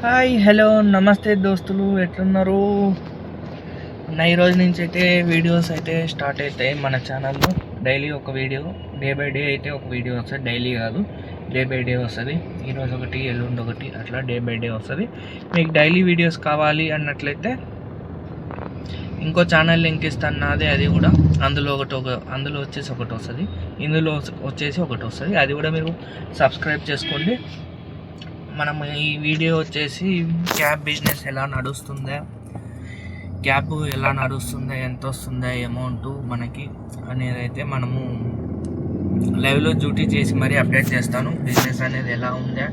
Hi hello నమస్తే దోస్తులు, ఎట్లున్నారు? ఈ రోజు నుంచి అయితే వీడియోస్ అయితే స్టార్ట్ అవుతాయి మన ఛానల్లో. డైలీ ఒక వీడియో, డే బై డే అయితే ఒక వీడియో వస్తుంది. డైలీ కాదు, డే బై డే వస్తుంది. ఈరోజు ఒకటి, ఎల్లుండి ఒకటి, అట్లా డే బై డే వస్తుంది. మీకు డైలీ వీడియోస్ కావాలి అన్నట్లయితే ఇంకో ఛానల్ లింక్ ఇస్తాను నాదే. అది కూడా అందులో వచ్చేసి ఒకటి వస్తుంది, ఇందులో వచ్చేసి ఒకటి వస్తుంది. అది కూడా మీరు సబ్స్క్రైబ్ చేసుకోండి. మనం ఈ వీడియో వచ్చేసి క్యాబ్ బిజినెస్ ఎలా నడుస్తుందా, క్యాబ్ ఎలా నడుస్తుందా, ఎంత వస్తుందా అమౌంట్ మనకి అనేది అయితే మనము లైవ్లో డ్యూటీ చేసి మరీ అప్డేట్ చేస్తాను. బిజినెస్ అనేది ఎలా ఉందా,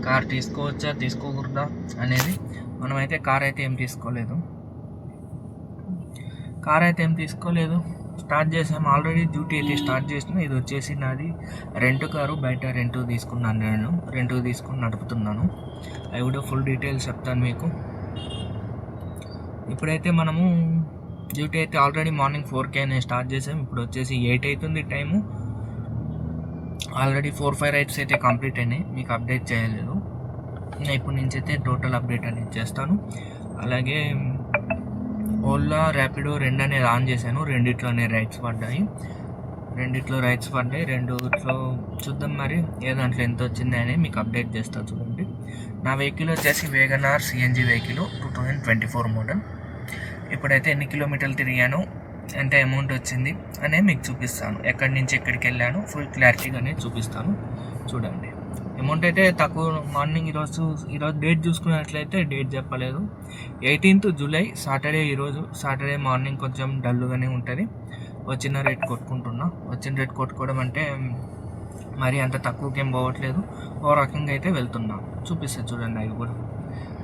కార్ తీసుకోవచ్చా తీసుకోకూడదా అనేది. మనమైతే కార్ అయితే ఏం తీసుకోలేదు, స్టార్ట్ చేసాము. ఆల్రెడీ డ్యూటీ అయితే స్టార్ట్ చేసిన. ఇది వచ్చేసి నాది రెంట్ కారు, బయట రెంట్కి తీసుకున్నాను. నేను రెంట్కి తీసుకుని నడుపుతున్నాను. అవి కూడా ఫుల్ డీటెయిల్స్ చెప్తాను మీకు. ఇప్పుడైతే మనము డ్యూటీ అయితే ఆల్రెడీ మార్నింగ్ 4 నేను స్టార్ట్ చేసాము. ఇప్పుడు వచ్చేసి 8 అవుతుంది టైము. ఆల్రెడీ 4-5 రైడ్స్ అయితే కంప్లీట్ అయినాయి, మీకు అప్డేట్ చేయలేదు. ఇప్పటి నుంచి అయితే టోటల్ అప్డేట్ అనేది చేస్తాను. అలాగే ఓలా, ర్యాపిడో రెండు అనేది ఆన్ చేశాను. రెండిట్లోనే రైడ్స్ పడ్డాయి. రెండిట్లో చూద్దాం మరి ఏ దాంట్లో ఎంత వచ్చింది అని మీకు అప్డేట్ చేస్తా. చూడండి, నా వెహికల్ వచ్చేసి వేగనార్ సిఎన్జి వెహికల్ 2024 మోడల్. ఇప్పుడైతే ఎన్ని కిలోమీటర్లు తిరిగాను, ఎంత అమౌంట్ వచ్చింది అనేది మీకు చూపిస్తాను. ఎక్కడి నుంచి ఎక్కడికి వెళ్ళాను ఫుల్ క్లారిటీగానే చూపిస్తాను. చూడండి, అమౌంట్ అయితే తక్కువ. మార్నింగ్ ఈరోజు డేట్ చూసుకున్నట్లయితే డేట్ చెప్పలేదు, 18th July Saturday. Saturday morning కొంచెం డల్గానే ఉంటుంది. వచ్చిన రేట్ కొట్టుకోవడం అంటే మరి అంత తక్కువకి ఏం పోవట్లేదు, ఓ రకంగా అయితే వెళ్తున్నాం. చూపిస్తాను చూడండి. అవి కూడా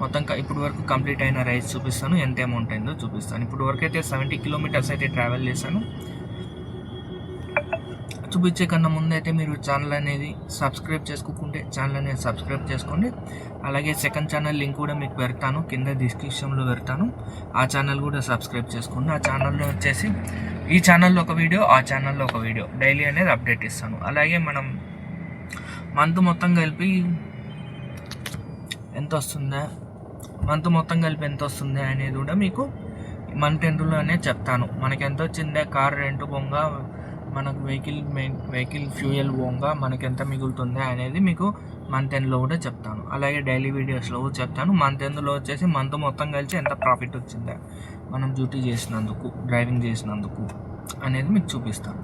మొత్తం ఇప్పుడు వరకు కంప్లీట్ అయిన రైడ్స్ చూపిస్తాను, ఎంత అమౌంట్ అయిందో చూపిస్తాను. ఇప్పుడు వరకు అయితే 70 కిలోమీటర్స్ అయితే ట్రావెల్ చేశాను. చూపించే కన్నా ముందు అయితే మీరు ఛానల్ అనేది సబ్స్క్రైబ్ చేసుకోకుంటే ఛానల్ అనేది సబ్స్క్రైబ్ చేసుకోండి. అలాగే సెకండ్ ఛానల్ లింక్ కూడా మీకు పెడతాను, కింద డిస్క్రిప్షన్లో పెడతాను. ఆ ఛానల్ కూడా సబ్స్క్రైబ్ చేసుకోండి. ఆ ఛానల్లో వచ్చేసి ఈ ఛానల్లో ఒక వీడియో, ఆ ఛానల్లో ఒక వీడియో డైలీ అనేది అప్డేట్ ఇస్తాను. అలాగే మనం మంత్ మొత్తం కలిపి ఎంత వస్తుందా అనేది కూడా మీకు మంత్ ఎండ్లోనే చెప్తాను. మనకి ఎంత వచ్చిందే, కార్ రెంట్ బొంగ, మనకు వెహికల్ ఫ్యూయల్ పోగా మనకి ఎంత మిగులుతుంది అనేది మీకు మంత్ ఎండ్లో కూడా చెప్తాను. అలాగే డైలీ వీడియోస్లో కూడా చెప్తాను. మంత్ ఎండ్లో వచ్చేసి మంత్ మొత్తం కలిసి ఎంత ప్రాఫిట్ వచ్చిందా మనం డ్యూటీ చేసినందుకు, డ్రైవింగ్ చేసినందుకు అనేది మీకు చూపిస్తాను.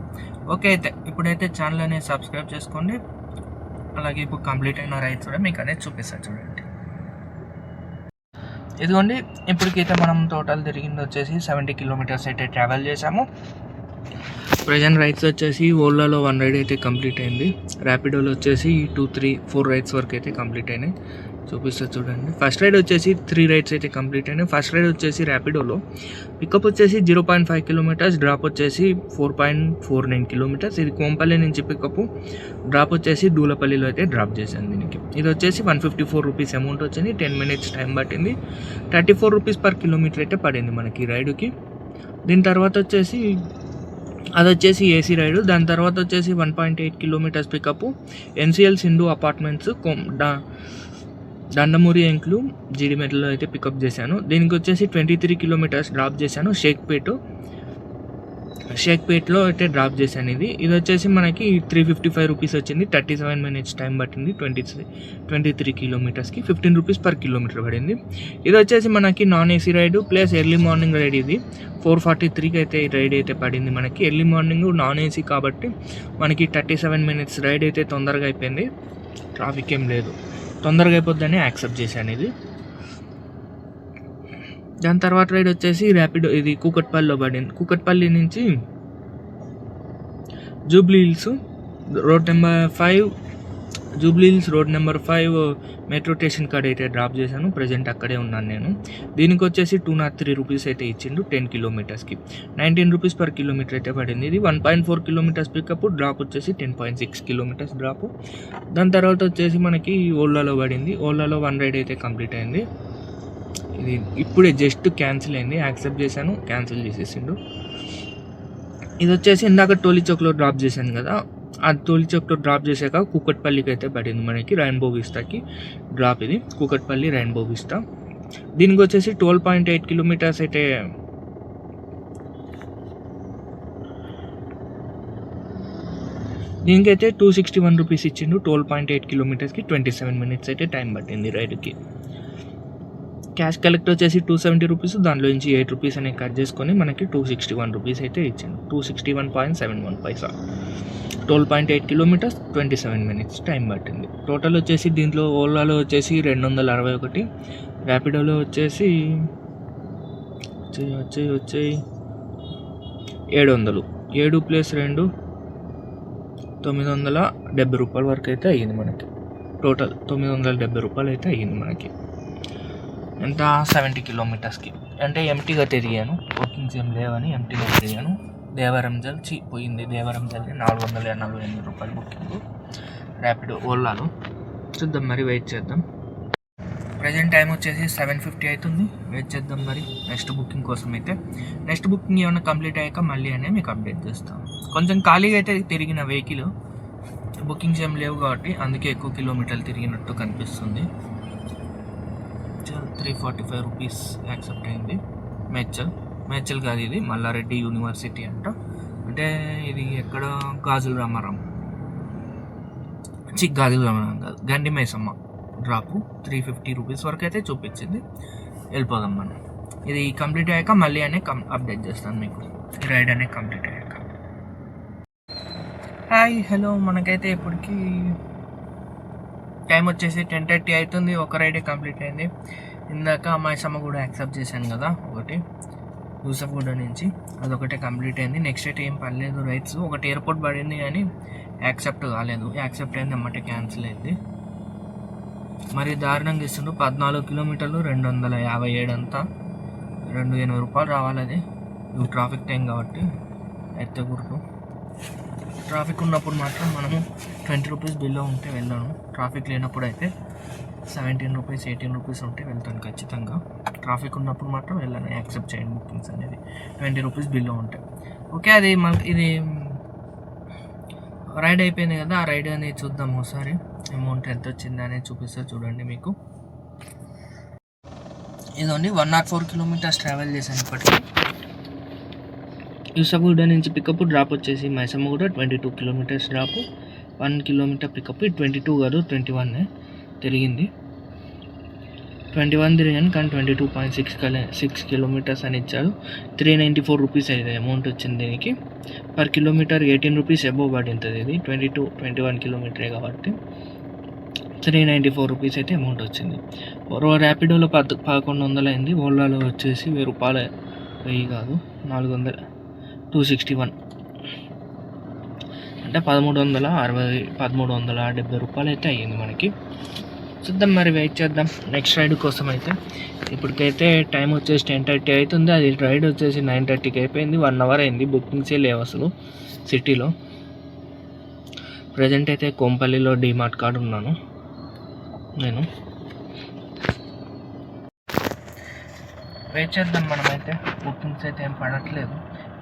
ఓకే, అయితే ఇప్పుడైతే ఛానల్ అనేది సబ్స్క్రైబ్ చేసుకోండి. అలాగే ఇప్పుడు కంప్లీట్ అయిన రైడ్స్ కూడా మీకు అనేది చూపిస్తాను. చూడండి, ఇదిగోండి. ఇప్పటికైతే మనం టోటల్ తిరిగింది వచ్చేసి 70 కిలోమీటర్స్ అయితే ట్రావెల్ చేసాము. ప్రజెంట్ రైడ్స్ వచ్చేసి ఓలాలో 1 రైడ్ అయితే కంప్లీట్ అయింది. ర్యాపిడోలో వచ్చేసి 2-3-4 రైడ్స్ వరకు అయితే కంప్లీట్ అయినాయి. చూపిస్తా చూడండి. ఫస్ట్ రైడ్ వచ్చేసి 3 రైడ్స్ అయితే కంప్లీట్ అయినాయి. ఫస్ట్ రైడ్ వచ్చేసి ర్యాపిడోలో పికప్ వచ్చేసి 0.5 కిలోమీటర్స్, డ్రాప్ వచ్చేసి 4.49 కిలోమీటర్స్. ఇది కోంపల్లి నుంచి పికప్, డ్రాప్ వచ్చేసి దూలపల్లిలో అయితే డ్రాప్ చేశాను దీనికి. ఇది వచ్చేసి 154 రూపీస్ అమౌంట్ వచ్చింది. 10 minutes టైం పట్టింది. 34 రూపీస్ పర్ కిలోమీటర్ అయితే పడింది మనకి రైడుకి. దీని తర్వాత వచ్చేసి అది వచ్చేసి ఏసీ రైడు. దాని తర్వాత వచ్చేసి 1.8 kilometers pickup, NCL Sindhu apartments దండమూరి ఎంక్లు జీడిమెట్లో అయితే పికప్ చేశాను. దీనికి వచ్చేసి 23 కిలోమీటర్స్ డ్రాప్ చేశాను. షేక్పేట్లో అయితే డ్రాప్ చేశాను. ఇది వచ్చేసి మనకి 355 రూపీస్ వచ్చింది. 37 minutes టైం పట్టింది. 23 కిలోమీటర్స్కి 15 రూపీస్ పర్ కిలోమీటర్ పడింది. ఇది వచ్చేసి మనకి non AC ride plus early morning ride. ఇది 4:43కి అయితే రైడ్ అయితే పడింది మనకి. ఎర్లీ మార్నింగ్ నాన్ ఏసీ కాబట్టి మనకి 37 minutes రైడ్ అయితే తొందరగా అయిపోయింది. ట్రాఫిక్ ఏం లేదు, తొందరగా అయిపోద్దని యాక్సెప్ట్ చేశాను ఇది. దాని తర్వాత రైడ్ వచ్చేసి ర్యాపిడో, ఇది కూకట్పల్లిలో పడింది. కూకట్పల్లి నుంచి Jubilee Hills road number 5 metro station కాడ అయితే డ్రాప్ చేశాను. ప్రజెంట్ అక్కడే ఉన్నాను నేను. దీనికి వచ్చేసి 203 రూపీస్ అయితే ఇచ్చిండు 10 కిలోమీటర్స్కి. 19 రూపీస్ పర్ కిలోమీటర్ అయితే పడింది. ఇది 1.4 కిలోమీటర్స్ పికప్, డ్రాప్ వచ్చేసి 10.6 కిలోమీటర్స్ డ్రాప్. దాని తర్వాత వచ్చేసి మనకి ఓలాలో పడింది. ఓలాలో 1 రైడ్ అయితే కంప్లీట్ అయింది. ఇది ఇప్పుడే జస్ట్ క్యాన్సిల్ అయింది, యాక్సెప్ట్ చేశాను, క్యాన్సిల్ చేసేసిండు. ఇది వచ్చేసి ఇందాక టోలీ చౌక్లో డ్రాప్ చేశాను కదా, అది తొలిచెప్తో డ్రాప్ చేశాక కూకట్పల్లికి అయితే పడింది మనకి, రెయిన్బో విస్తాకి డ్రాప్. ఇది కూకట్పల్లి రెయిన్బో విస్తా. దీనికి వచ్చేసి 12.8 కిలోమీటర్స్ అయితే దీనికైతే 261 రూపీస్ ఇచ్చిండు. 12.8 కిలోమీటర్స్కి 27 మినిట్స్ అయితే టైం పట్టింది రైడ్కి. క్యాష్ కలెక్ట్ వచ్చేసి 270 రూపీస్, దాంట్లో నుంచి 8 రూపీస్ అనేవి కట్ చేసుకొని మనకి 261 రూపీస్ అయితే ఇచ్చిండు. 261.71 పైసా. 12.8 కిలోమీటర్స్ 27 మినిట్స్ టైం పట్టింది. టోటల్ వచ్చేసి దీంట్లో ఓలాలో వచ్చేసి 261, ర్యాపిడోలో వచ్చేసి 700, 7 ప్లస్ 2 970 రూపాయల వరకు అయితే అయ్యింది మనకి. టోటల్ 970 రూపాయలు అయితే అయ్యింది మనకి. ఎంత 70 కిలోమీటర్స్కి. అంటే ఎంటీగా తిరిగాను, బుకింగ్స్ ఏం లేవని ఎంటీగా తిరిగాను. దేవరం జల్ పోయింది. దేవరం జల్ని 448 రూపాయలు బుకింగ్ ర్యాపిడో ఓలాలో. చూద్దాం మరి, వెయిట్ చేద్దాం. ప్రజెంట్ టైం వచ్చేసి 7:50 అవుతుంది. వెయిట్ చేద్దాం మరి నెక్స్ట్ బుకింగ్ కోసం అయితే. నెక్స్ట్ బుకింగ్ ఏమైనా కంప్లీట్ అయ్యాక మళ్ళీ అనేది మీకు అప్డేట్ చేస్తాను. కొంచెం ఖాళీగా అయితే తిరిగిన వెహికల్, బుకింగ్స్ ఏం లేవు కాబట్టి అందుకే ఎక్కువ కిలోమీటర్లు తిరిగినట్టు కనిపిస్తుంది. 345 రూపీస్ యాక్సెప్ట్ అయింది. మేడ్చల్ కాదు, ఇది మల్లారెడ్డి యూనివర్సిటీ అంట. అంటే ఇది ఎక్కడ, గాజుల రామారాం కాదు, గండి మైసమ్మ డ్రాపు. 350 రూపీస్ వరకు అయితే చూపించింది. వెళ్ళిపోదాం మనం. ఇది కంప్లీట్ అయ్యాక మళ్ళీ అనే అప్డేట్ చేస్తాను మీకు, రైడ్ అనేది కంప్లీట్ అయ్యాక. హాయ్ హలో, మనకైతే ఇప్పటికి టైం వచ్చేసి 10:30 అవుతుంది. ఒక రైడే కంప్లీట్ అయింది. ఇందాక మైసమ్మ కూడా యాక్సెప్ట్ చేశాను కదా ఒకటి, యూసఫ్గూడ నుంచి, అదొకటే కంప్లీట్ అయింది. నెక్స్ట్ అయితే ఏం పర్లేదు రైడ్స్. ఒకటి ఎయిర్పోర్ట్ పడింది కానీ యాక్సెప్ట్ కాలేదు. యాక్సెప్ట్ అయింది అన్నమాట, క్యాన్సిల్ అయింది. మరి దారుణంగా ఇస్తుండ్రు. 14 కిలోమీటర్లు 257 అంతా, 280 రూపాయలు రావాలి. అది ఇవి ట్రాఫిక్ టైం కాబట్టి అయితే గుర్తు. ట్రాఫిక్ ఉన్నప్పుడు మాత్రం మనము 20 రూపీస్ బిల్లో ఉంటే వెళ్ళాను. ట్రాఫిక్ లేనప్పుడు అయితే 17 రూపీస్ 18 రూపీస్ ఉంటే వెళ్తాను ఖచ్చితంగా. ట్రాఫిక్ ఉన్నప్పుడు మాత్రం వెళ్ళాను. యాక్సెప్ట్ చేయండి బుకింగ్స్ అనేది 20 రూపీస్ బిల్లో ఉంటాయి. ఓకే, అది మనకి ఇది రైడ్ అయిపోయింది కదా. ఆ రైడ్ అనేది చూద్దాం ఒకసారి, అమౌంట్ ఎంత వచ్చింది అనేది చూపిస్తే చూడండి మీకు. ఇదండి 104 కిలోమీటర్స్ ట్రావెల్ చేశాను ఇప్పటికి. యూసఫ్గూడ నుంచి పికప్ డ్రాప్ వచ్చేసి మైసమ్మ కూడా 22 కిలోమీటర్స్ డ్రాప్, 1 కిలోమీటర్ పికప్. 22 కాదు 21 తిరిగింది. 21 తిరిగాను కానీ 22.6 కిలోమీటర్స్ అని ఇచ్చారు. 394 రూపీస్ అయితే అమౌంట్ వచ్చింది దీనికి. పర్ కిలోమీటర్ 18 రూపీస్ అబోవ్ పడింది. ఇది 21 కిలోమీటరే కాబట్టి 394 రూపీస్ అయితే అమౌంట్ వచ్చింది. ర్యాపిడోలో 1100 అయింది. ఓలాలో వచ్చేసి 1000 రూపాయలు, 1000 కాదు 400, 261 అంటే 1370 రూపాయలు అయితే అయ్యింది మనకి. చూద్దాం మరి, వెయిట్ చేద్దాం నెక్స్ట్ రైడ్ కోసం అయితే. ఇప్పటికైతే టైం వచ్చేసి 10:30 అవుతుంది. అది రైడ్ వచ్చేసి 9:30కి అయిపోయింది. 1 అవర్ అయింది. బుకింగ్సే లేవు అసలు సిటీలో. ప్రజెంట్ అయితే కోంపల్లిలో డిమార్ట్ కార్డ్ ఉన్నాను నేను. వెయిట్ చేద్దాం మనమైతే. బుకింగ్స్ అయితే ఏం పడట్లేదు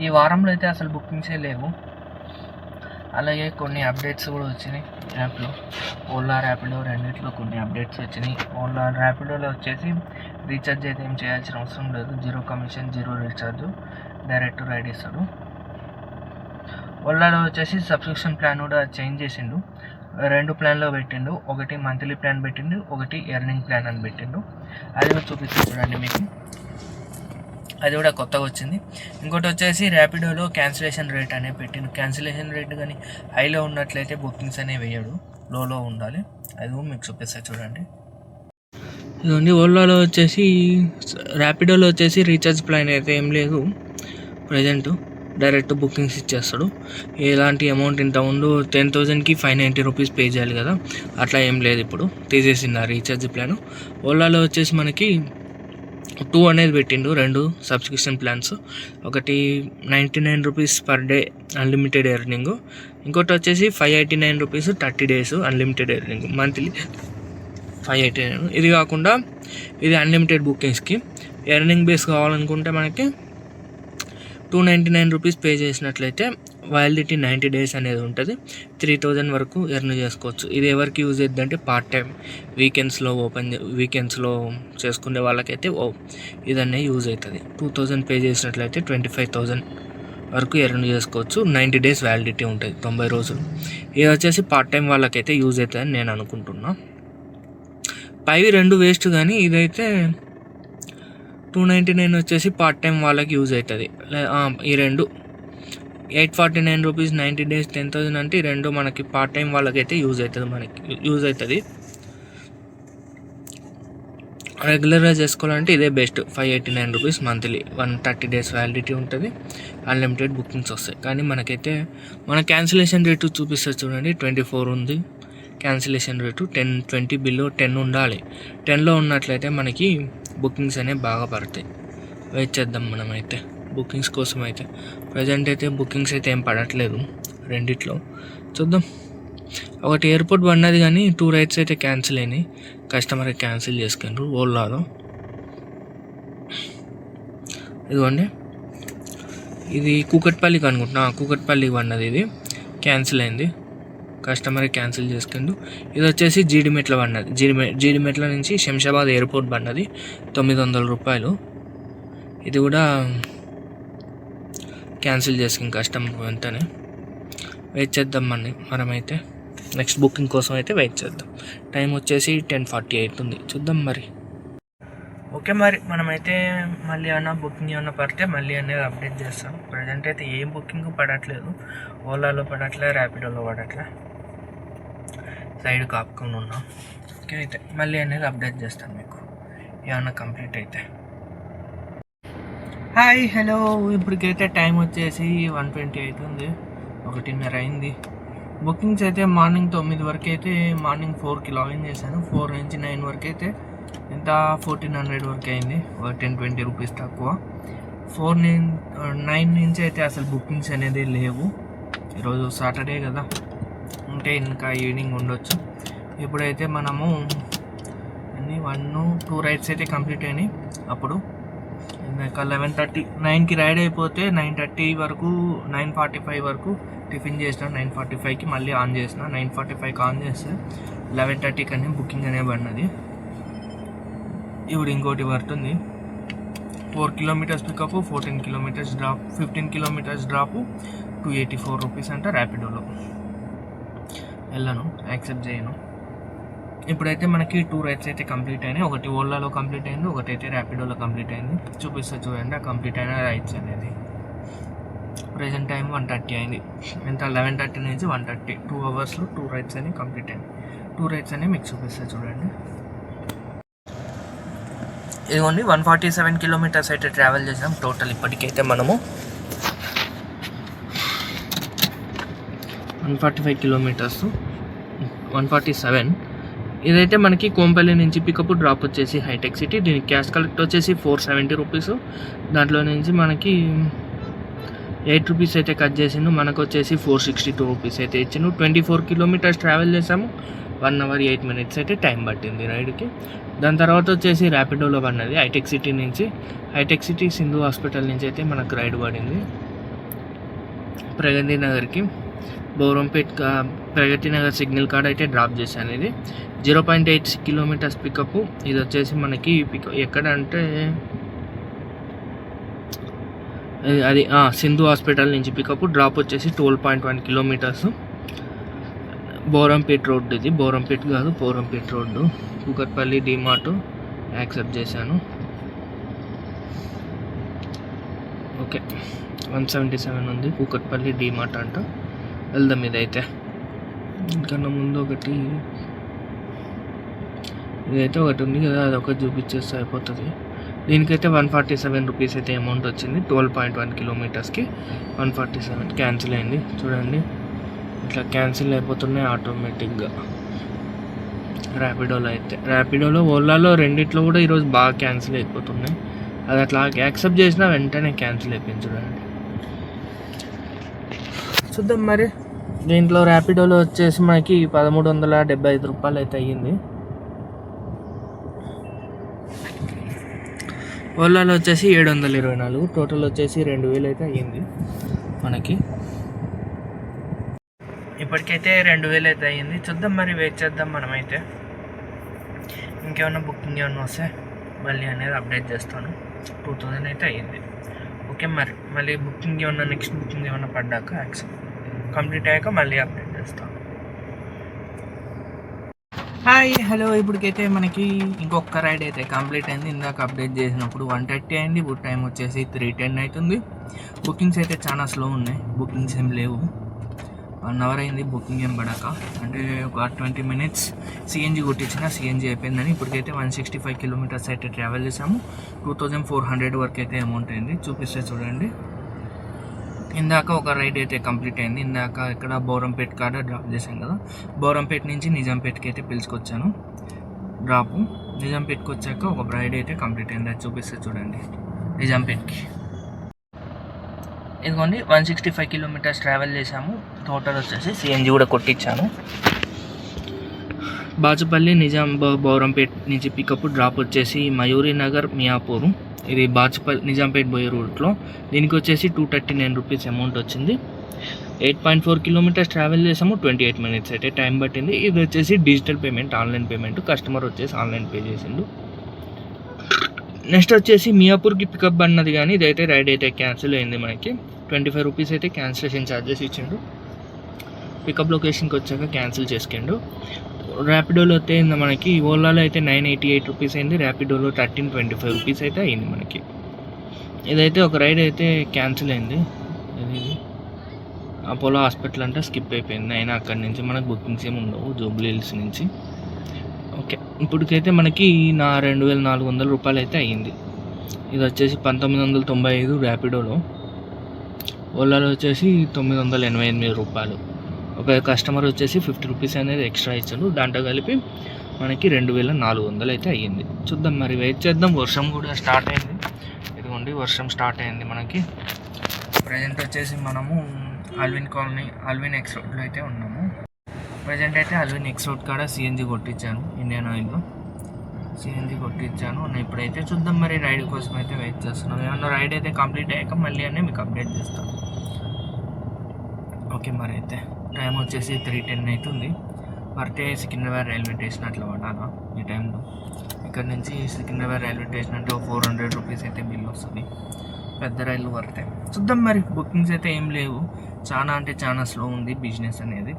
ఈ వారంలో అయితే, అసలు బుకింగ్సే లేవు. అలాగే కొన్ని అప్డేట్స్ కూడా వచ్చినాయి యాప్లో. ఓలా ర్యాపిడో రెండిట్లో కొన్ని అప్డేట్స్ వచ్చినాయి. ఓలా ర్యాపిడోలో వచ్చేసి రీఛార్జ్ అయితే ఏం చేయాల్సిన అవసరం లేదు. 0 కమిషన్ 0 రీఛార్జ్, డైరెక్ట్ రైడ్ ఇస్తాడు. ఓలాలో వచ్చేసి సబ్స్క్రిప్షన్ ప్లాన్ కూడా చేంజ్ చేసిండు. 2 ప్లాన్లో పెట్టిండు. ఒకటి మంత్లీ ప్లాన్ పెట్టిండు, ఒకటి ఎర్నింగ్ ప్లాన్ అని పెట్టిండు. అది కూడా చూపిస్తుంది చూడండి మీకు. అది కూడా కొత్తగా వచ్చింది. ఇంకోటి వచ్చేసి ర్యాపిడోలో క్యాన్సిలేషన్ రేట్ అనేది పెట్టిండు. క్యాన్సిలేషన్ రేట్ కానీ హైలో ఉన్నట్లయితే బుకింగ్స్ అనేవి వేయడు, లోలో ఉండాలి. అది కూడా మీకు చూపిస్తా చూడండి. ఇదండి ఓలాలో వచ్చేసి. ర్యాపిడోలో వచ్చేసి రీఛార్జ్ ప్లాన్ అయితే ఏం లేదు ప్రజెంట్. డైరెక్ట్ బుకింగ్స్ ఇచ్చేస్తాడు. ఎలాంటి అమౌంట్ ఇంత ముందు 10,000కి 590 రూపీస్ పే చేయాలి కదా, అట్లా ఏం లేదు. ఇప్పుడు తీసేసింది ఆ రీఛార్జ్ ప్లాన్. ఓలాలో వచ్చేసి మనకి 2 అనేది పెట్టిండు, 2 సబ్స్క్రిప్షన్ ప్లాన్స్. ఒకటి 99 rupees per day unlimited earning, ఇంకోటి వచ్చేసి 589 rupees 30 days unlimited earning. Monthly 589. ఇది కాకుండా ఇది అన్లిమిటెడ్ బుకింగ్స్కి. ఎర్నింగ్ బేస్ కావాలనుకుంటే మనకి 299 రూపీస్ పే చేసినట్లయితే వ్యాలిడిటీ 90 days అనేది ఉంటుంది. 3000 వరకు ఎర్న్ చేసుకోవచ్చు. ఇది ఎవరికి యూజ్ అవుతుంది అంటే పార్ట్ టైం వీకెండ్స్లో చేసుకునే వాళ్ళకైతే ఇదన్నీ యూజ్ అవుతుంది. 2000 పే చేసినట్లయితే 25,000 వరకు ఎర్న్ చేసుకోవచ్చు. 90 days వ్యాలిడిటీ ఉంటుంది, 90 రోజులు. ఇది వచ్చేసి పార్ట్ టైం వాళ్ళకైతే యూజ్ అవుతుందని నేను అనుకుంటున్నా. పైవి 2 వేస్ట్, కానీ ఇదైతే 299 వచ్చేసి పార్ట్ టైం వాళ్ళకి యూజ్ అవుతుంది. ఈ రెండు 849 రూపీస్ 90 days 10,000 అంటే ఈ రెండు మనకి పార్ట్ టైం వాళ్ళకైతే యూజ్ అవుతుంది. రెగ్యులర్గా చేసుకోవాలంటే ఇదే best. 589 rupees monthly, 130 days validity ఉంటుంది, అన్లిమిటెడ్ బుకింగ్స్ వస్తాయి. కానీ మనకైతే మన క్యాన్సిలేషన్ రేటు చూపిస్తుంది చూడండి, 24 ఉంది క్యాన్సిలేషన్ రేటు. 20 బిలో 10 ఉండాలి. 10లో ఉన్నట్లయితే మనకి బుకింగ్స్ అనేవి బాగా పడతాయి. వెయిట్ చేద్దాం మనమైతే బుకింగ్స్ కోసం. అయితే ప్రజెంట్ అయితే బుకింగ్స్ అయితే ఏం పడట్లేదు రెండిట్లో. చూద్దాం. ఒకటి ఎయిర్పోర్ట్ పడినది, కానీ 2 రైడ్స్ అయితే క్యాన్సిల్ అయినాయి. కస్టమర్ క్యాన్సిల్ చేసుకుంటారు ఓలాలో. ఇదిగోండి, ఇది కూకట్పల్లికి అనుకుంటున్నా. కూకట్పల్లికి పడినది, ఇది క్యాన్సిల్ అయింది. కస్టమర్ క్యాన్సిల్ చేసుకుండు. ఇది వచ్చేసి జీడిమెట్ల పడినది. జీడిమెట్ల నుంచి శంషాబాద్ ఎయిర్పోర్ట్ పడినది, 900 రూపాయలు. ఇది కూడా క్యాన్సిల్ చేసుకుని కస్టమర్ వెంటనే. వెయిట్ చేద్దాం మనమైతే నెక్స్ట్ బుకింగ్ కోసం అయితే వెయిట్ చేద్దాం. టైం వచ్చేసి 10:40 అవుతుంది. చూద్దాం మరి. ఓకే, మరి మనమైతే మళ్ళీ ఏమన్నా బుకింగ్ ఏమన్నా పడితే మళ్ళీ అనేది అప్డేట్ చేస్తాం. ప్రజెంట్ అయితే ఏం బుకింగ్ పడట్లేదు. ఓలాలో పడట్లే, ర్యాపిడోలో పడట్లే, సైడ్ కాపుకొని ఉన్నాం. ఓకే, అయితే మళ్ళీ అనేది అప్డేట్ చేస్తాను మీకు ఏమన్నా కంప్లీట్ అయితే. Hi, hello. ఇప్పటికైతే టైం వచ్చేసి 1:20 అవుతుంది, 1:30 అయింది. బుకింగ్స్ అయితే మార్నింగ్ 9 వరకు అయితే మార్నింగ్ 4కి లాగిన్ చేశాను. 4 నుంచి 9 వరకు అయితే ఎంత 1400 వరకు అయింది, 10-20 రూపీస్ తక్కువ. 9 నుంచి అయితే అసలు బుకింగ్స్ అనేది లేవు. ఈరోజు సాటర్డే కదా, ఉంటే ఇంకా ఈవినింగ్ ఉండొచ్చు. ఇప్పుడైతే మనము అన్ని 1-2 రైడ్స్ అయితే కంప్లీట్ అయినాయి. అప్పుడు ఇంకా 11:30 9కి రైడ్ అయిపోతే 9:30 వరకు 9:45 వరకు టిఫిన్ చేసిన. 9:45కి మళ్ళీ ఆన్ చేసిన. 9:45కి ఆన్ చేస్తే 11:30కి అన్నీ బుకింగ్ అనే పడినది. ఇప్పుడు ఇంకోటి పడుతుంది. 4 kilometers pickup, 14 kilometers drop, 15 kilometers drop, 284 rupees అంట. ర్యాపిడోలో వెళ్ళను, యాక్సెప్ట్ చేయను. ఇప్పుడైతే మనకి 2 రైడ్స్ అయితే కంప్లీట్ అయినాయి. ఒకటి ఓలాలో కంప్లీట్ అయింది, ఒకటి అయితే ర్యాపిడోలో కంప్లీట్ అయింది. చూపిస్తా చూడండి ఆ కంప్లీట్ అయిన రైడ్స్ అనేది. ప్రెజెంట్ టైం 1:30 అయింది. ఎంత 11:30 నుంచి 1:30, 2 అవర్స్లో 2 రైడ్స్ అనేవి కంప్లీట్ అయింది. 2 రైడ్స్ అనేవి మీకు చూపిస్తా చూడండి. ఇదిగోండి, 147 kilometers అయితే ట్రావెల్ చేసాం టోటల్. ఇప్పటికైతే మనము 145 kilometers, 147. ఇదైతే మనకి కోంపల్లి నుంచి పికప్ డ్రాప్ వచ్చేసి హైటెక్ సిటీ. దీనికి క్యాష్ కలెక్ట్ వచ్చేసి 470 రూపీస్. దాంట్లో నుంచి మనకి 8 రూపీస్ అయితే కట్ చేసిండు. మనకు వచ్చేసి 462 రూపీస్ అయితే ఇచ్చిండు. 24 kilometers ట్రావెల్ చేసాము. 1 hour 8 minutes అయితే టైం పట్టింది రైడ్కి. దాని తర్వాత వచ్చేసి ర్యాపిడోలో పడినది హైటెక్ సిటీ నుంచి. హైటెక్ సిటీ సింధు హాస్పిటల్ నుంచి అయితే మనకు రైడ్ పడింది ప్రగతి నగర్కి. బౌరంపేట్ ప్రగతి నగర్ సిగ్నల్ కాడ అయితే డ్రాప్ చేశాను. ఇది 0.8 kilometers పికప్. ఇది వచ్చేసి మనకి ఎక్కడ అంటే అది సింధు హాస్పిటల్ నుంచి పికప్. డ్రాప్ వచ్చేసి 12.1 kilometers. బౌరంపేట్ రోడ్డు, ఇది బౌరంపేట్ కాదు, బౌరంపేట్ రోడ్డు. కూకట్పల్లి డిమార్ట్ యాక్సెప్ట్ చేశాను. ఓకే, 177 ఉంది. కూకట్పల్లి డిమార్ట్ అంట. వెళ్దాం. ఇదైతే ఇంకన్నా ముందు ఇదైతే ఒకటి ఉంది కదా, అదొకటి చూపించేస్తే అయిపోతుంది. దీనికైతే 147 రూపీస్ అయితే అమౌంట్ వచ్చింది. 12.1 kilometersకి 147 క్యాన్సిల్ అయింది. చూడండి, ఇట్లా క్యాన్సిల్ అయిపోతున్నాయి ఆటోమేటిక్గా. ర్యాపిడోలో ఓలాలో రెండిట్లో కూడా ఈరోజు బాగా క్యాన్సిల్ అయిపోతున్నాయి. అది అట్లా యాక్సెప్ట్ చేసినా వెంటనే క్యాన్సిల్ అయిపోయింది. చూడండి, చూద్దాం మరి. దీంట్లో ర్యాపిడోలో వచ్చేసి మనకి 1375 రూపాయలు అయితే అయ్యింది. ఓలాలో వచ్చేసి 724. టోటల్ వచ్చేసి 2000 అయితే అయ్యింది మనకి. ఇప్పటికైతే 2000 అయితే అయ్యింది. చూద్దాం మరి, వెయిట్ చేద్దాం మనమైతే. ఇంకేమన్నా బుకింగ్ ఏమన్నా వస్తే మళ్ళీ అనేది అప్డేట్ చేస్తాను. 2000 అయితే అయ్యింది. ఓకే మరి, మళ్ళీ బుకింగ్ ఏమన్నా నెక్స్ట్ బుకింగ్ ఏమన్నా పడ్డాక కంప్లీట్ అయ్యాక మళ్ళీ అప్డేట్ చేస్తాను. హాయ్ హలో, ఇప్పటికైతే మనకి ఇంకొక రైడ్ అయితే కంప్లీట్ అయింది. ఇందాక అప్డేట్ చేసినప్పుడు 1:30 అయింది. ఇప్పుడు టైం వచ్చేసి 3:10 అవుతుంది. బుకింగ్స్ అయితే చాలా స్లో ఉన్నాయి, బుకింగ్స్ ఏం లేవు. 1 అవర్ అయింది బుకింగ్ ఏం పడాక, అంటే ఒక 20 minutes సిఎన్జి కొట్టించిన సిఎన్జి అయిపోయిందని. ఇప్పటికైతే 165 kilometers అయితే ట్రావెల్ చేసాము. 2400 వరకు అయితే అమౌంట్ అయింది. చూపిస్తే చూడండి. ఇందాక ఒక రైడ్ అయితే కంప్లీట్ అయింది. ఇందాక ఇక్కడ బౌరంపేట కాడ డ్రాప్ చేశాం కదా, బౌరంపేట నుంచి నిజాంపేటకి అయితే పిలుచుకొచ్చాను డ్రాపు. నిజాంపేటకి వచ్చాక ఒక రైడ్ అయితే కంప్లీట్ అయింది, అది చూపిస్తే చూడండి. నిజాంపేటకి ఇదిగోండి 165 kilometers ట్రావెల్ చేసాము. టోటల్ వచ్చేసి సిఎన్జి కూడా కొట్టించాను. బాచుపల్లి బౌరంపేట నుంచి పికప్ డ్రాప్ వచ్చేసి మయూరి నగర్ మియాపూర్. ఇది బాచుపల్లి నిజాంపేట పోయే రూట్లో. దీనికి వచ్చేసి 239 rupees అమౌంట్ వచ్చింది. 8.4 kilometers ట్రావెల్ చేసాము. 28 minutes అయితే టైం పట్టింది. ఇది వచ్చేసి digital payment, online payment. Customer వచ్చేసి ఆన్లైన్ పే చేసిండు. నెక్స్ట్ వచ్చేసి మియాపూర్కి పికప్ అన్నది, కానీ ఇదైతే రైడ్ అయితే క్యాన్సిల్ అయింది. మనకి 25 rupees అయితే క్యాన్సిలేషన్ ఛార్జెస్ ఇచ్చిండు. పికప్ లొకేషన్కి వచ్చాక క్యాన్సిల్ చేసుకుండు. ర్యాపిడోలో అయితే మనకి ఓలాలో అయితే 988 rupees అయింది. ర్యాపిడోలో 1325 rupees అయితే అయింది మనకి. ఇదైతే ఒక రైడ్ అయితే క్యాన్సిల్ అయింది. ఇది అపోలో హాస్పిటల్ అంటే స్కిప్ అయిపోయింది. అయినా అక్కడి నుంచి మనకు బుకింగ్స్ ఏమి ఉండవు, జూబ్లీ హిల్స్ నుంచి. ఓకే, ఇప్పటికైతే మనకి 2400 రూపాయలు అయితే అయ్యింది. ఇది వచ్చేసి 1995 ర్యాపిడోలో. ఓలాలో వచ్చేసి 988 రూపాయలు. ఒక కస్టమర్ వచ్చేసి 50 rupees అనేది ఎక్స్ట్రా ఇచ్చాడు. దాంట్లో కలిపి మనకి 2400 అయితే అయ్యింది. చూద్దాం మరి, వెయిట్ చేద్దాం. వర్షం కూడా స్టార్ట్ అయింది. ఇదిగోండి వర్షం స్టార్ట్ అయింది మనకి. ప్రజెంట్ వచ్చేసి మనము అల్విన్ కాలనీ, అల్విన్ ఎక్స్ రోడ్లో అయితే ఉన్నాము. ప్రజెంట్ అయితే అల్విన్ ఎక్స్ రోడ్ కాడ సిఎన్జి కొట్టించాను. ఇండియన్ ఆయిల్లో సిఎన్జి కొట్టించాను. ఇప్పుడైతే చూద్దాం మరి, రైడ్ కోసం అయితే వెయిట్ చేస్తున్నాను. ఏమన్నా రైడ్ అయితే కంప్లీట్ అయ్యాక మళ్ళీ అన్నీ మీకు అప్డేట్ చేస్తాను. ఓకే మరి, అయితే టైం వచ్చేసి 3:10 అవుతుంది. పడితే సికింద్రాబాద్ రైల్వే స్టేషన్ అట్లా పడాలా ఈ టైంలో. ఇక్కడ నుంచి సికింద్రాబాద్ రైల్వే స్టేషన్ అంటే 400 rupees అయితే బిల్ వస్తుంది, పెద్ద రైలు పడితే. చూద్దాం మరి, బుకింగ్స్ అయితే ఏం లేవు. చాలా అంటే చాలా స్లో ఉంది బిజినెస్ అనేది.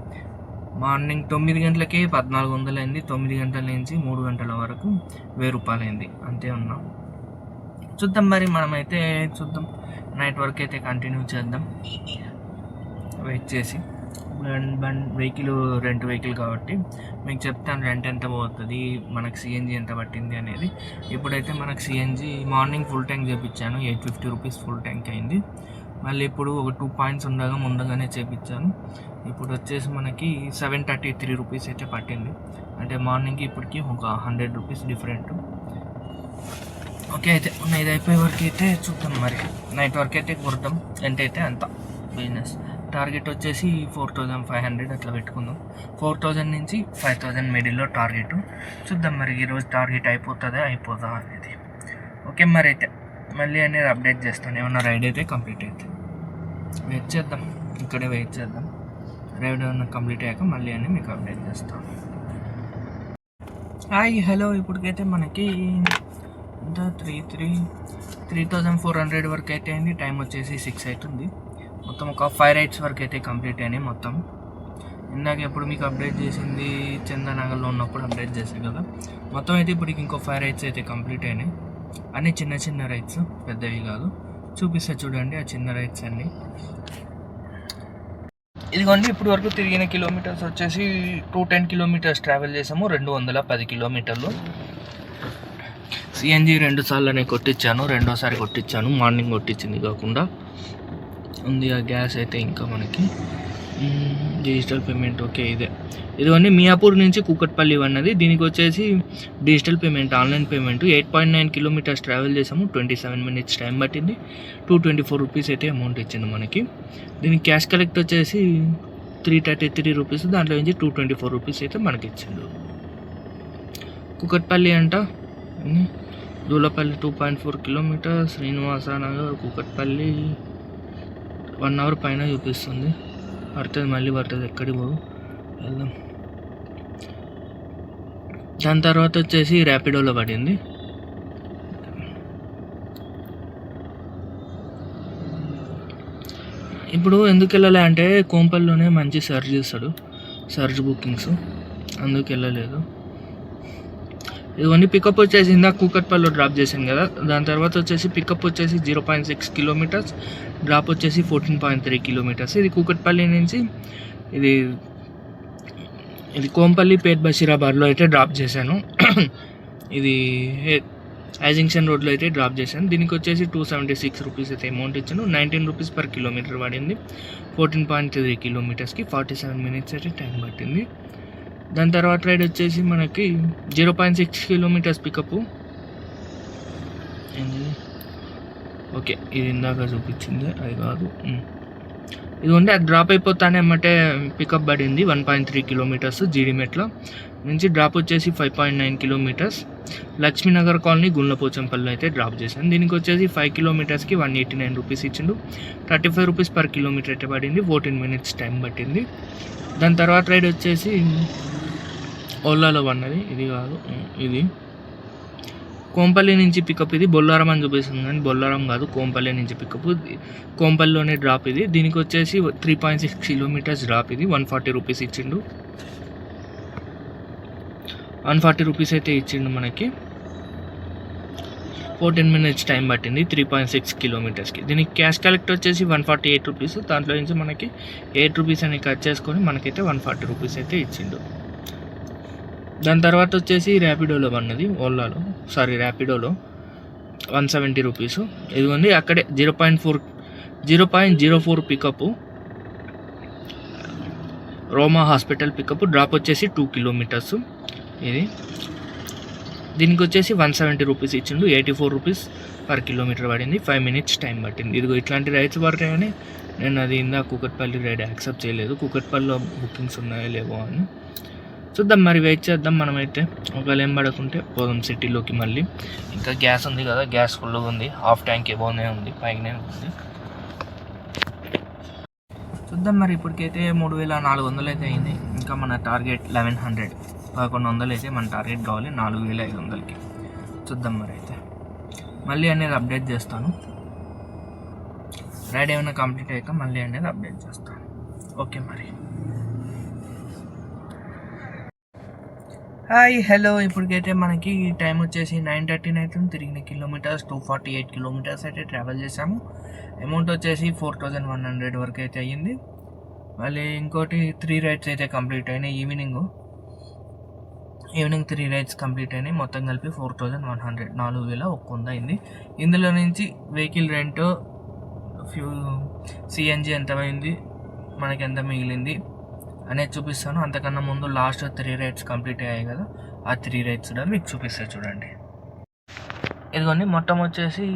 మార్నింగ్ 9 గంటలకే 1400 అయింది. 9 గంటల నుంచి 3 గంటల వరకు 1000 రూపాయలు అయింది. అంతే ఉన్నాం. చూద్దాం మరి, మనమైతే చూద్దాం. నైట్ వరకు అయితే కంటిన్యూ చేద్దాం వెయిట్ చేసి. వెహికల్ రెంట్ వెహికల్ కాబట్టి మీకు చెప్తాను రెంట్ ఎంత పోతుంది, మనకు సిఎన్జి ఎంత పట్టింది అనేది. ఇప్పుడైతే మనకు సిఎన్జి మార్నింగ్ ఫుల్ ట్యాంక్ చేయించాను. 850 rupees ఫుల్ ట్యాంక్ అయింది. మళ్ళీ ఇప్పుడు ఒక 2 points ఉండగా ముందుగానే చేయించాను. ఇప్పుడు వచ్చేసి మనకి 733 rupees అయితే పట్టింది. అంటే మార్నింగ్కి ఇప్పటికి ఒక 100 rupees డిఫరెంట్. ఓకే, అయితే ఇది అయిపోయే వరకు అయితే చూద్దాం మరి. నైట్ వరకు అయితే కొడతాం, ఎంతైతే అంత బిజినెస్. టార్గెట్ వచ్చేసి 4500 అట్లా పెట్టుకుందాం. 4000 నుంచి 5000 మిడిల్లో టార్గెట్. చూద్దాం మరి, ఈరోజు టార్గెట్ అయిపోదా అనేది. ఓకే మరి, అయితే మళ్ళీ అనేది అప్డేట్ చేస్తాను. ఏమన్నా రైడ్ అయితే కంప్లీట్ అయితే వెయిట్ చేద్దాం. ఇక్కడే వెయిట్ చేద్దాం. రైడ్ ఏమన్నా కంప్లీట్ అయ్యాక మళ్ళీ అని మీకు అప్డేట్ చేస్తాను. హాయ్ హలో, ఇప్పటికైతే మనకి ఎంత 3400 వరకు అయితే అయింది. టైం వచ్చేసి 6 అవుతుంది. మొత్తం ఒక 5 rides వరకు అయితే కంప్లీట్ అయినాయి మొత్తం. ఇందాక ఎప్పుడు మీకు అప్డేట్ చేసింది చందానగర్లో ఉన్నప్పుడు అప్డేట్ చేశాను కదా. మొత్తం అయితే ఇప్పటికి ఇంకో 5 rides అయితే కంప్లీట్ అయినాయి. అన్నీ చిన్న చిన్న రైడ్స్, పెద్దవి కాదు. చూపిస్తే చూడండి ఆ చిన్న రైడ్స్ అన్నీ. ఇదిగోండి, ఇప్పుడు వరకు తిరిగిన కిలోమీటర్స్ వచ్చేసి 210 kilometers ట్రావెల్ చేసాము. 210 kilometers. సిఎన్జి 2 సార్లు కొట్టించాను. రెండోసారి కొట్టించాను, మార్నింగ్ కొట్టించింది కాకుండా ఉంది. ఆ గ్యాస్ అయితే ఇంకా మనకి డిజిటల్ పేమెంట్. ఓకే, ఇదిగోండి మియాపూర్ నుంచి కూకట్పల్లి అన్నది. దీనికి వచ్చేసి digital payment, online payment. 8.9 kilometers travel చేసాము. 27 minutes టైం పట్టింది. 224 rupees అయితే అమౌంట్ ఇచ్చింది మనకి. దీనికి క్యాష్ కలెక్ట్ వచ్చేసి 333 rupees. దాంట్లో నుంచి 224 rupees అయితే మనకి ఇచ్చిండు. కూకట్పల్లి అంట, దూలపల్లి 2.4 kilometers. శ్రీనివాసనగర్ కూకట్పల్లి 1 hour పైన చూపిస్తుంది. పడుతుంది, మళ్ళీ పడుతుంది, ఎక్కడికి పోదు, వెళ్దాం. దాని తర్వాత వచ్చేసి ర్యాపిడోలో పడింది. ఇప్పుడు ఎందుకు వెళ్ళలే అంటే కోంపల్లిలోనే మంచి సర్చ్ చేస్తాడు, సర్చ్ బుకింగ్స్, అందుకు వెళ్ళలేదు. ఇవన్నీ పికప్ వచ్చేసి ఇందాక కూకట్పల్లిలో డ్రాప్ చేశాను కదా, దాని తర్వాత వచ్చేసి పికప్ వచ్చేసి 0.6 కిలోమీటర్స్, డ్రాప్ వచ్చేసి 14.3 కిలోమీటర్స్. ఇది కూకట్పల్లి నుంచి ఇది కోంపల్లి పేట్ బషీరాబాద్లో అయితే డ్రాప్ చేశాను. ఇది హైజింక్షన్ రోడ్లో అయితే డ్రాప్ చేశాను. దీనికి వచ్చేసి 276 రూపీస్ అయితే అమౌంట్ ఇచ్చాను. 19 రూపీస్ పర్ కిలోమీటర్ పడింది. 14.3 కిలోమీటర్స్కి 47 మినిట్స్ అయితే టైం పట్టింది. దాని తర్వాత రైడ్ వచ్చేసి మనకి 0.6 కిలోమీటర్స్ పికప్. ఓకే, ఇది ఇందాక చూపించింది, అది కాదు. ఇదిగోండి, అది డ్రాప్ అయిపోతానే అమ్మటే పికప్ పడింది. 1.3 కిలోమీటర్స్ జీడిమెట్ల నుంచి డ్రాప్ వచ్చేసి 5.9 కిలోమీటర్స్ లక్ష్మీనగర్ కాలనీ గుండ్లపోచంపల్లి అయితే డ్రాప్ చేశాను. దీనికి వచ్చేసి 5 కిలోమీటర్స్కి 189 రూపీస్ ఇచ్చిండు. 35 రూపీస్ పర్ కిలోమీటర్ అయితే పడింది. 14 మినిట్స్ టైం పట్టింది. దాని తర్వాత రైడ్ వచ్చేసి ఓలాలో పడినది, ఇది కాదు, ఇది కోంపల్లి నుంచి పికప్. ఇది బొల్లారం అని చూపిస్తుంది కానీ బొల్లారం కాదు, కోంపల్లి నుంచి పికప్. కోంపల్లిలోనే డ్రాప్ ఇది. దీనికి వచ్చేసి 3.6 కిలోమీటర్స్ డ్రాప్. ఇది 140 రూపీస్ ఇచ్చిండు. 140 రూపీస్ అయితే ఇచ్చిండు మనకి. 14 మినిట్స్ టైం పట్టింది 3.6 కిలోమీటర్స్కి. దీనికి క్యాష్ కలెక్ట్ వచ్చేసి 148 రూపీస్. దాంట్లో నుంచి మనకి 8 రూపీస్ అని కట్ చేసుకొని మనకైతే 140 రూపీస్ అయితే ఇచ్చిండు. దాని తర్వాత వచ్చేసి ర్యాపిడోలో పడినది, ర్యాపిడోలో 170 రూపీస్. ఇదిగోండి అక్కడే 0.04 పికప్, రోమా హాస్పిటల్ పికప్. డ్రాప్ వచ్చేసి 2 కిలోమీటర్స్. ఇది దీనికి వచ్చేసి 170 రూపీస్ ఇచ్చిండు. 84 రూపీస్ పర్ కిలోమీటర్ పడింది. 5 మినిట్స్ టైం పట్టింది. ఇదిగో ఇట్లాంటి రైడ్స్ పడతాయని నేను అది ఇందా కూకట్పల్లి రైడ్ యాక్సెప్ట్ చేయలేదు. కూకట్పల్లిలో బుకింగ్స్ ఉన్నాయో లేవో అని చూద్దాం, మరి వెయిట్ చేద్దాం. మనమైతే ఒకవేళ ఏం పడకుంటే పోదాం సిటీలోకి మళ్ళీ. ఇంకా గ్యాస్ ఉంది కదా, గ్యాస్ ఫుల్గా ఉంది, హాఫ్ ట్యాంక్ ఏమోనే ఉంది, పైనే ఉంది. చూద్దాం మరి. ఇప్పటికైతే 3400 అయితే అయింది. ఇంకా మన టార్గెట్ 1100, 1100 అయితే మన టార్గెట్ కావాలి 4500కి. చూద్దాం మరి. అయితే మళ్ళీ అనేది అప్డేట్ చేస్తాను. రైడ్ ఏమైనా కంప్లీట్ అయ్యాక మళ్ళీ అనేది అప్డేట్ చేస్తాను. ఓకే మరి. Hi, hello. ఇప్పటికైతే మనకి టైం వచ్చేసి 9:13 అవుతుంది. తిరిగిన కిలోమీటర్స్ 248 కిలోమీటర్స్ అయితే ట్రావెల్ చేసాము. అమౌంట్ వచ్చేసి 4100 వరకు అయితే అయ్యింది. మళ్ళీ ఇంకోటి 3 రైడ్స్ అయితే కంప్లీట్ అయినాయి. ఈవినింగ్ 3 రైడ్స్ కంప్లీట్ అయినాయి. మొత్తం కలిపి 4100, 4100 అయింది. ఇందులో నుంచి వెహికల్ రెంట్, సిఎన్జి ఎంత అయింది, మనకి ఎంత మిగిలింది అనేది చూపిస్తాను. అంతకన్నా ముందు లాస్ట్ 3 రైడ్స్ కంప్లీట్ అయ్యాయి కదా, ఆ 3 రైడ్స్ కూడా మీకు చూపిస్తాను చూడండి. ఇదిగోండి, మొత్తం వచ్చేసి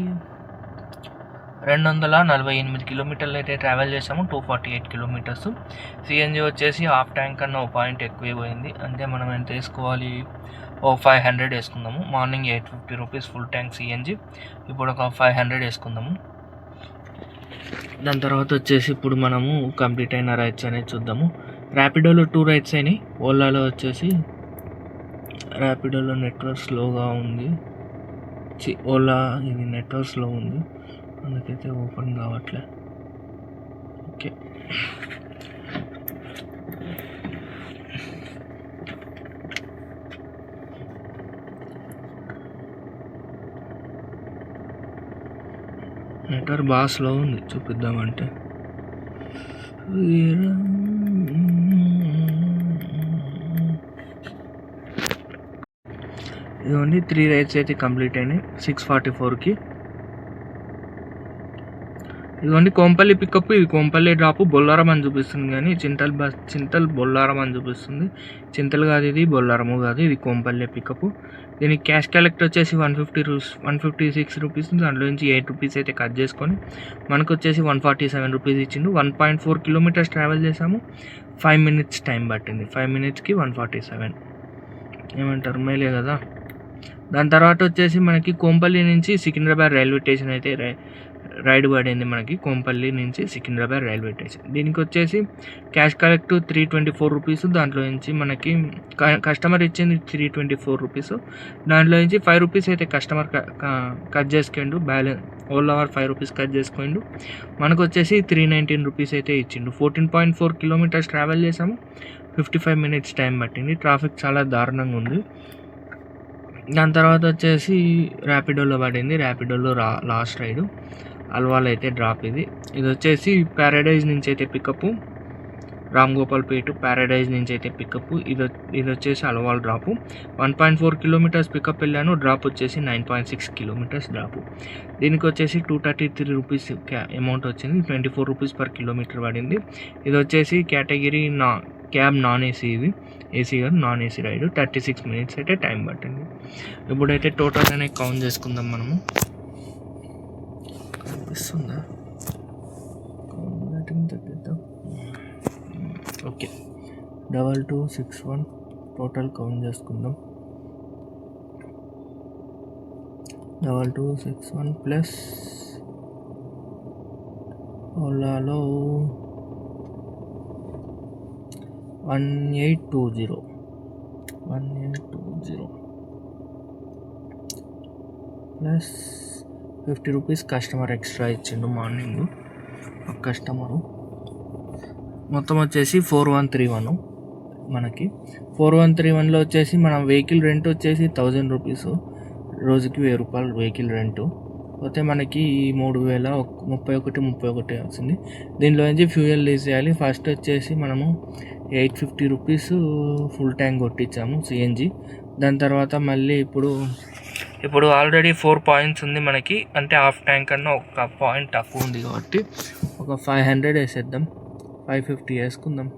248 కిలోమీటర్లు అయితే ట్రావెల్ చేసాము. 248 కిలోమీటర్స్. సిఎన్జి వచ్చేసి హాఫ్ ట్యాంక్ కన్నా 1 పాయింట్ ఎక్కువే పోయింది. అంటే మనం ఎంత వేసుకోవాలి, 500 వేసుకుందాము. Morning 850 rupees full tank CNG. ఇప్పుడు ఒక 500 వేసుకుందాము. దాని తర్వాత వచ్చేసి ఇప్పుడు మనము కంప్లీట్ అయిన రైడ్స్ అనేది చూద్దాము. ర్యాపిడోలో 2 రైడ్స్ అయినాయి. ఓలాలో వచ్చేసి ర్యాపిడోలో నెట్వర్క్ స్లోగా ఉంది. ఓలా ఇది నెట్వర్క్ స్లో ఉంది, అందుకైతే ఓపెన్ కావట్లే. ఓకే, నెట్వర్క్ బాగా స్లో ఉంది. చూపిద్దామంటే ఇదిగోండి 3 రైడ్స్ అయితే కంప్లీట్ అయినాయి 644కి. ఇదిగోండి కోంపల్లి పికప్, ఇది కోంపల్లి డ్రాప్. బొల్లారం అని చూపిస్తుంది కానీ చింతల్ బొల్లారం అని చూపిస్తుంది. చింతలు కాదు ఇది, బొల్లారము కాదు, ఇది కోంపల్లి పికప్. దీనికి క్యాష్ కలెక్ట్ వచ్చేసి 156 రూపీస్. దాంట్లో నుంచి 8 రూపీస్ అయితే కట్ చేసుకొని మనకు వచ్చేసి 147 రూపీస్ ఇచ్చిండు. 1.4 కిలోమీటర్స్ ట్రావెల్ చేసాము. 5 మినిట్స్ టైం పట్టింది. 5 మినిట్స్కి 147 ఏమంటారు, మేలే కదా. దాని తర్వాత వచ్చేసి మనకి కోంపల్లి నుంచి సికింద్రాబాద్ రైల్వే స్టేషన్ అయితే రైడ్ పడింది మనకి కోంపల్లి నుంచి సికింద్రాబాద్ రైల్వే స్టేషన్. దీనికి వచ్చేసి క్యాష్ కలెక్ట్ 324 రూపీస్. దాంట్లో నుంచి మనకి కస్టమర్ ఇచ్చింది 324 రూపీస్. దాంట్లో నుంచి 5 రూపీస్ అయితే కస్టమర్ కట్ చేసుకోండు. బ్యాలెన్స్ ఓలా 5 రూపీస్ కట్ చేసుకోండు. మనకు వచ్చేసి 319 రూపీస్ అయితే ఇచ్చిండు. 14.4 కిలోమీటర్స్ ట్రావెల్ చేసాము. 55 మినిట్స్ టైం పట్టింది. ట్రాఫిక్ చాలా దారుణంగా ఉంది. దాని తర్వాత వచ్చేసి ర్యాపిడోలో పడింది. ర్యాపిడోలో లాస్ట్ రైడు అల్వాల్ అయితే డ్రాప్. ఇది వచ్చేసి ప్యారడైజ్ నుంచి అయితే పికప్, రామ్ గోపాల్పేట ప్యారడైజ్ నుంచి అయితే పికప్. ఇది వచ్చేసి అల్వాల్ డ్రాపు. 1.4 కిలోమీటర్స్ పికప్ వెళ్ళాను. డ్రాప్ వచ్చేసి 9.6 కిలోమీటర్స్ డ్రాపు. దీనికి వచ్చేసి 233 రూపీస్ అమౌంట్ వచ్చింది. 24 రూపీస్ పర్ కిలోమీటర్ పడింది. ఇది వచ్చేసి కేటగిరీ క్యాబ్ నాన్ ఏసీ. ఇది ఏసీ కాదు, నాన్ ఏసీ రైడ్. 36 మినిట్స్ అయితే టైం పట్టింది. ఇప్పుడైతే టోటల్ అనేది కౌంట్ చేసుకుందాం మనము. కనిపిస్తుందా? తగ్గిద్దాం. ఓకే, 2261 టోటల్ కౌంట్ చేసుకుందాం. 2261 ప్లస్ ఓలాలో 1820 ప్లస్ 50 రూపీస్ కస్టమర్ ఎక్స్ట్రా ఇచ్చిండు మార్నింగ్ ఒక కస్టమరు. మొత్తం వచ్చేసి 4131 మనకి. 4131లో వచ్చేసి మన వెహికల్ రెంట్ వచ్చేసి 1000 రూపీస్. రోజుకి 1000 రూపాయలు వెహికల్ రెంటు పోతే మనకి 3031 వచ్చింది. దీనిలో నుంచి ఫ్యూయల్ తీసేయాలి. ఫస్ట్ వచ్చేసి మనము 850 రూపీస్ ఫుల్ ట్యాంక్ కొట్టించాము సిఎన్జి. దాని తర్వాత మళ్ళీ ఇప్పుడు ఆల్రెడీ 4 పాయింట్స్ ఉంది మనకి, అంటే హాఫ్ ట్యాంక్ అన్న ఒక పాయింట్ తక్కువ ఉంది కాబట్టి ఒక 500 వేసేద్దాం. 550 వేసుకుందాం.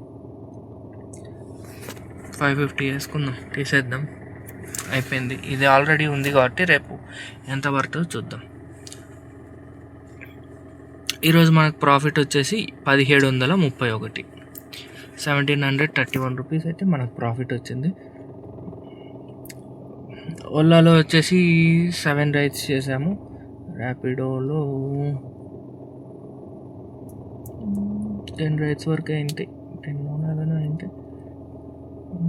550 వేసుకుందాం, తీసేద్దాం. అయిపోయింది. ఇది ఆల్రెడీ ఉంది కాబట్టి రేపు ఎంత పడుతుందో చూద్దాం. ఈరోజు మనకు ప్రాఫిట్ వచ్చేసి 1731, 1731 రూపీస్ అయితే మనకు ప్రాఫిట్ వచ్చింది. ఓలాలో వచ్చేసి 7 రైడ్స్ చేసాము. ర్యాపిడోలో 10 రైడ్స్ వరకు అయింది. 10 అయింది.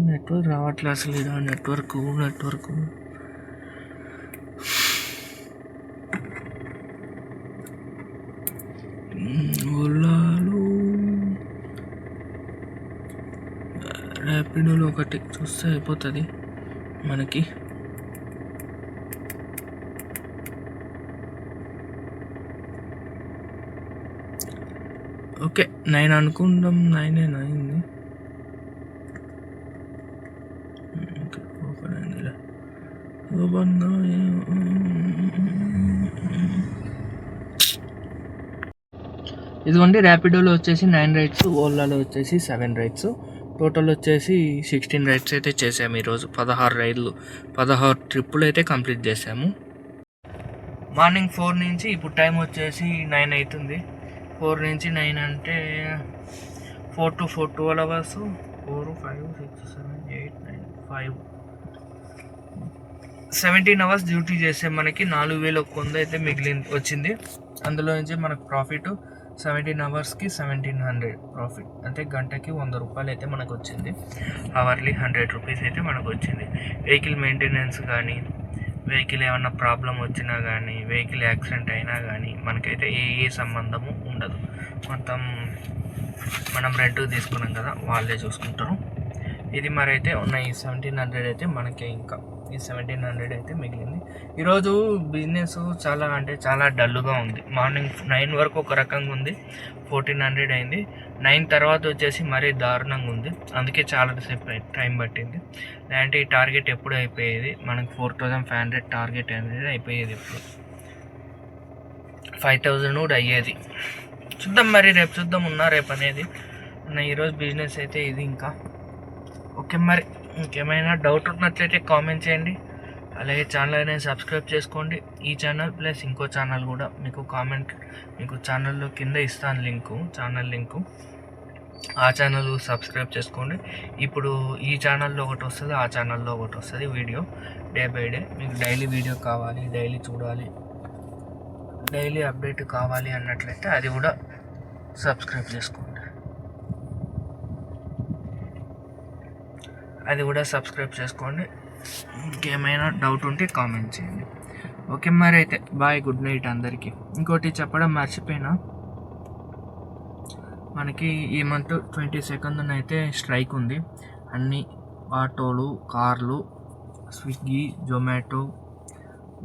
నెట్వర్క్ రావట్లేదు అసలు. ఇలా నెట్వర్క్ ఓలాలో ర్యాపిడోలో ఒకటి చూస్తే అయిపోతుంది మనకి. ఓకే, 9 అనుకుందాం. 9 అయింది. ఇదిగోండి, ర్యాపిడోలో వచ్చేసి 9 రైడ్స్, ఓలాలో వచ్చేసి 7 రైడ్స్. టోటల్ వచ్చేసి 16 రైడ్స్ అయితే చేసాము ఈరోజు. 16 ట్రిప్పులు అయితే కంప్లీట్ చేసాము. మార్నింగ్ 4 నుంచి ఇప్పుడు టైం వచ్చేసి 9 అవుతుంది. 4 నుంచి 9 అంటే 4 to 4 12 అవర్స్. 4, 5, 6, 7, 8, 9, 5 17 అవర్స్ డ్యూటీ చేస్తే మనకి 4100 అయితే వచ్చింది. అందులో నుంచి మనకు ప్రాఫిట్ 17 అవర్స్కి 1700 ప్రాఫిట్, అంటే గంటకి 100 రూపాయలు అయితే మనకు వచ్చింది. అవర్లీ 100 రూపీస్ అయితే మనకు వచ్చింది. వెహికల్ మెయింటెనెన్స్ కానీ, వెహికల్ ఏమన్నా ప్రాబ్లం వచ్చినా కానీ, వెహికల్ యాక్సిడెంట్ అయినా కానీ మనకైతే ఏ సంబంధము ఉండదు. మొత్తం మనం రెంట్ తీసుకున్నాం కదా, వాళ్ళే చూసుకుంటారు. ఇది మరి అయితే ఉన్న ఈ 1700 అయితే మనకి ఇంకా ఈ 1700 అయితే మిగిలింది. ఈరోజు బిజినెస్ చాలా డల్గా ఉంది. మార్నింగ్ 9 వరకు ఒక రకంగా ఉంది, 1400 అయింది. 9 తర్వాత వచ్చేసి మరీ దారుణంగా ఉంది. అందుకే చాలాసేపు టైం పట్టింది. లేదంటే ఈ టార్గెట్ ఎప్పుడు అయిపోయేది మనకు 4500 టార్గెట్ అనేది అయిపోయేది. ఇప్పుడు 5000 కూడా అయ్యేది. చూద్దాం మరి, రేపు చూద్దాం రేపు అనేది ఈరోజు బిజినెస్ అయితే ఇది. ఇంకా ఓకే, మరి ఇంకేమైనా డౌట్ ఉన్నట్లయితే కామెంట్ చేయండి. అలాగే ఛానల్ అనేది సబ్స్క్రైబ్ చేసుకోండి. ఈ ఛానల్ ప్లస్ ఇంకో ఛానల్ కూడా మీకు ఛానల్లో కింద ఇస్తాను ఛానల్ లింకు. ఆ ఛానల్ సబ్స్క్రైబ్ చేసుకోండి. ఇప్పుడు ఈ ఛానల్లో ఒకటి వస్తుంది, ఆ ఛానల్లో ఒకటి వస్తుంది వీడియో. డే బై డే మీకు డైలీ వీడియో కావాలి, డైలీ చూడాలి డైలీ అప్డేట్ కావాలి అన్నట్లయితే అది కూడా సబ్స్క్రైబ్ చేసుకోండి. ఇంకేమైనా డౌట్ ఉంటే కామెంట్ చేయండి. ఓకే మరి అయితే బాయ్, గుడ్ నైట్ అందరికీ. ఇంకోటి చెప్పడం మర్చిపోయినా, మనకి ఈ మంత్ 22nd అయితే స్ట్రైక్ ఉంది. అన్ని ఆటోలు, కార్లు, స్విగ్గీ, జొమాటో,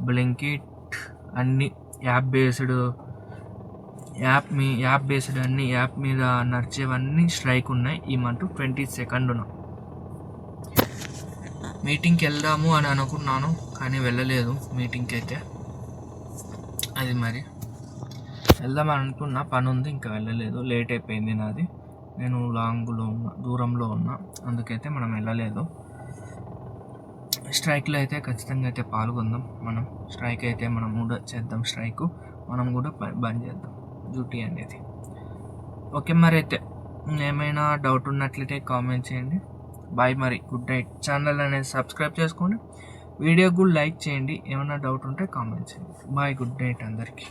బ్లింకిట్ అన్ని యాప్ బేస్డ్ అన్ని యాప్ మీద నడిచేవన్నీ స్ట్రైక్ ఉన్నాయి ఈ మంత్ 22nd. మీటింగ్కి వెళ్దాము అని అనుకున్నాను కానీ వెళ్ళలేదు మీటింగ్కి అయితే. అది మరి వెళ్దామని అనుకున్నా, పని ఉంది ఇంకా వెళ్ళలేదు, లేట్ అయిపోయింది నాది. నేను దూరంలో ఉన్నా, అందుకైతే మనం వెళ్ళలేదు. స్ట్రైక్లో అయితే ఖచ్చితంగా అయితే పాల్గొందాం. స్ట్రైక్ అయితే మనం కూడా చేద్దాం. స్ట్రైక్ మనం కూడా బంద్ చేద్దాం డ్యూటీ అనేది. ఓకే మరి అయితే ఏమైనా డౌట్ ఉన్నట్లయితే కామెంట్ చేయండి. బాయ్ మరి, గుడ్ నైట్. ఛానల్ అనేది సబ్స్క్రైబ్ చేసుకోండి, వీడియో కూడా లైక్ చేయండి. ఏమైనా డౌట్ ఉంటే కామెంట్ చేయండి. బాయ్, గుడ్ నైట్ అందరికీ.